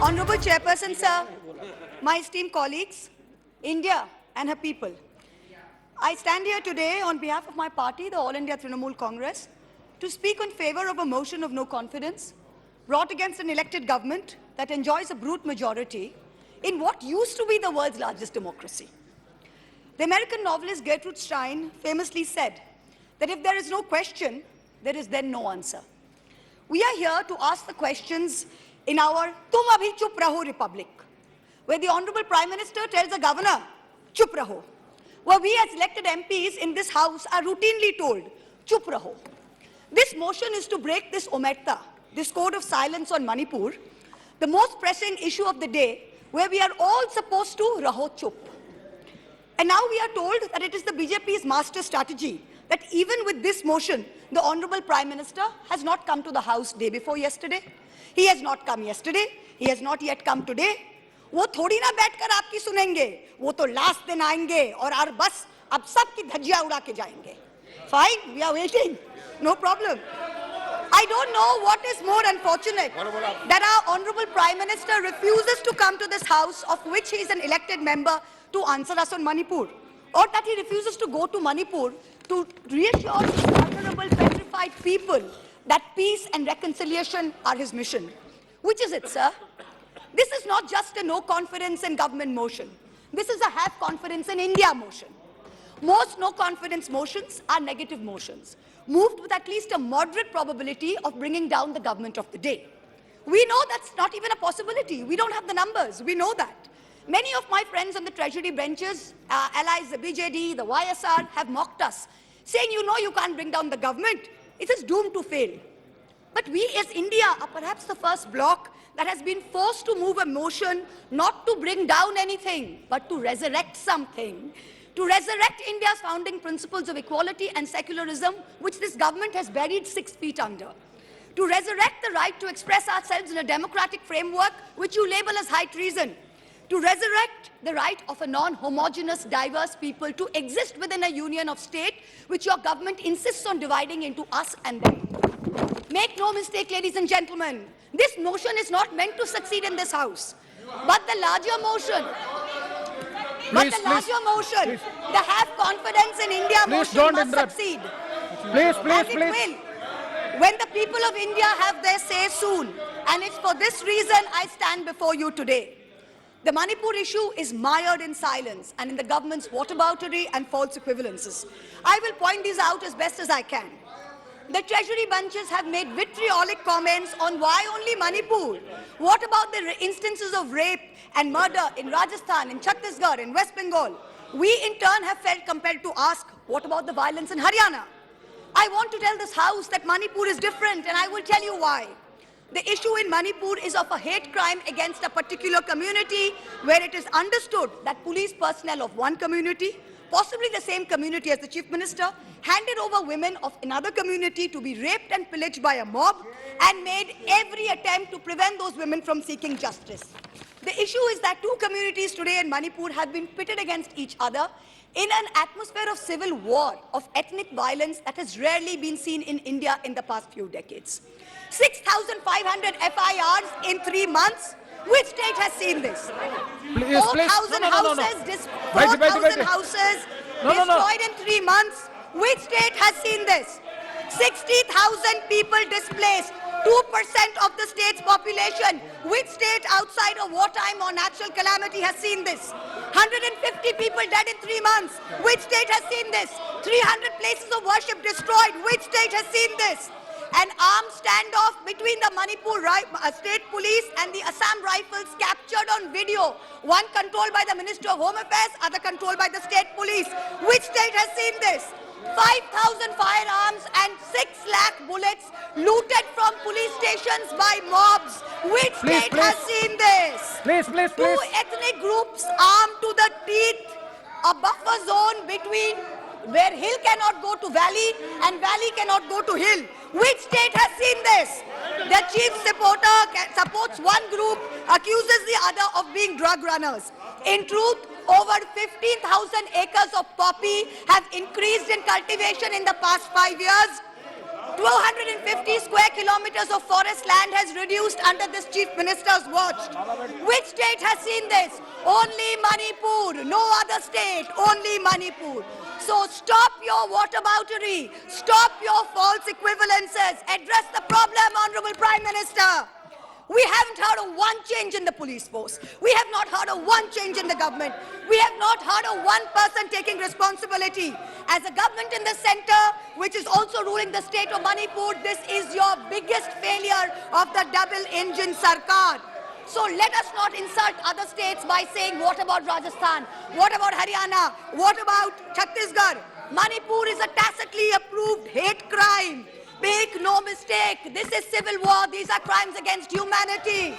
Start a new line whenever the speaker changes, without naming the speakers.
Honorable Chairperson, sir, my esteemed colleagues, India and her people, I stand here today on behalf of my party, the All India Trinamool Congress, to speak in favor of a motion of no confidence brought against an elected government that enjoys a brute majority in what used to be the world's largest democracy. The American novelist Gertrude Stein famously said that if there is no question, there is then no answer. We are here to ask the questions in our Tum Abhi Chup Raho Republic, where the Honorable Prime Minister tells the Governor, Chup Raho, where we as elected MPs in this House are routinely told, Chup Raho. This motion is to break this omerta, this code of silence on Manipur, the most pressing issue of the day, where we are all supposed to Raho Chup. And now we are told that it is the BJP's master strategy that even with this motion, the Honorable Prime Minister has not come to the House day before yesterday. He has not come yesterday. He has not yet come today. वो थोड़ी ना बैठकर आपकी सुनेंगे, वो तो last दिन आएंगे और बस अब सबकी धज्जियां उड़ा के जाएंगे. Fine, we are waiting. No problem. I don't know what is more unfortunate, that our Honorable Prime Minister refuses to come to this House, of which he is an elected member, to answer us on Manipur, or that he refuses to go to Manipur to reassure the vulnerable, petrified people that peace and reconciliation are his mission. Which is it, sir? This is not just a no confidence in government motion. This is a have confidence in India motion. Most no confidence motions are negative motions, moved with at least a moderate probability of bringing down the government of the day. We know that's not even a possibility. We don't have the numbers. We know that. Many of my friends on the Treasury benches, allies, the BJD, the YSR, have mocked us, saying, you know, you can't bring down the government. It is doomed to fail. But we as India are perhaps the first bloc that has been forced to move a motion not to bring down anything, but to resurrect something, to resurrect India's founding principles of equality and secularism, which this government has buried 6 feet under, to resurrect the right to express ourselves in a democratic framework, which you label as high treason, to resurrect the right of a non-homogeneous, diverse people to exist within a union of state, which your government insists on dividing into us and them. Make no mistake, ladies and gentlemen, this motion is not meant to succeed in this House, but the larger motion, the have confidence in India motion must succeed.
Please.
Will, when the people of India have their say soon, and it's for this reason I stand before you today. The Manipur issue is mired in silence and in the government's whataboutery and false equivalences. I will point these out as best as I can. The Treasury benches have made vitriolic comments on why only Manipur. What about the instances of rape and murder in Rajasthan, in Chhattisgarh, in West Bengal? We in turn have felt compelled to ask, what about the violence in Haryana? I want to tell this House that Manipur is different, and I will tell you why. The issue in Manipur is of a hate crime against a particular community, where it is understood that police personnel of one community, possibly the same community as the Chief Minister, handed over women of another community to be raped and pillaged by a mob, and made every attempt to prevent those women from seeking justice. The issue is that 2 communities today in Manipur have been pitted against each other in an atmosphere of civil war, of ethnic violence that has rarely been seen in India in the past few decades. 6,500 FIRs in 3 months. Which state has seen this? 4,000 houses destroyed in 3 months. Which state has seen this? 60,000 people displaced, 2% of the state's population. Which state outside of wartime or natural calamity has seen this? 150 people dead in 3 months. Which state has seen this? 300 places of worship destroyed. Which state has seen this? An armed standoff between the Manipur State Police and the Assam Rifles captured on video. One controlled by the Minister of Home Affairs, other controlled by the State Police. Which state has seen this? 5,000 firearms and 6 lakh bullets looted from police stations by mobs. Which state has seen this?
Please.
2 ethnic groups armed to the teeth, a buffer zone between where hill cannot go to valley and valley cannot go to hill. Which state has seen this? The chief supporter supports one group, accuses the other of being drug runners. In truth, over 15,000 acres of poppy have increased in cultivation in the past 5 years. 250 square kilometers of forest land has reduced under this chief minister's watch. Which state has seen this? Only Manipur, no other state, only Manipur. So stop your whataboutery, stop your false equivalences, address the problem, Honorable Prime Minister. We haven't heard of one change in the police force. We have not heard of one change in the government. We have not heard of one person taking responsibility. As a government in the center, which is also ruling the state of Manipur, this is your biggest failure of the double-engine Sarkar. So let us not insult other states by saying, what about Rajasthan? What about Haryana? What about Chhattisgarh? Manipur is a tacitly approved hate crime. Make no mistake, this is civil war. These are crimes against humanity.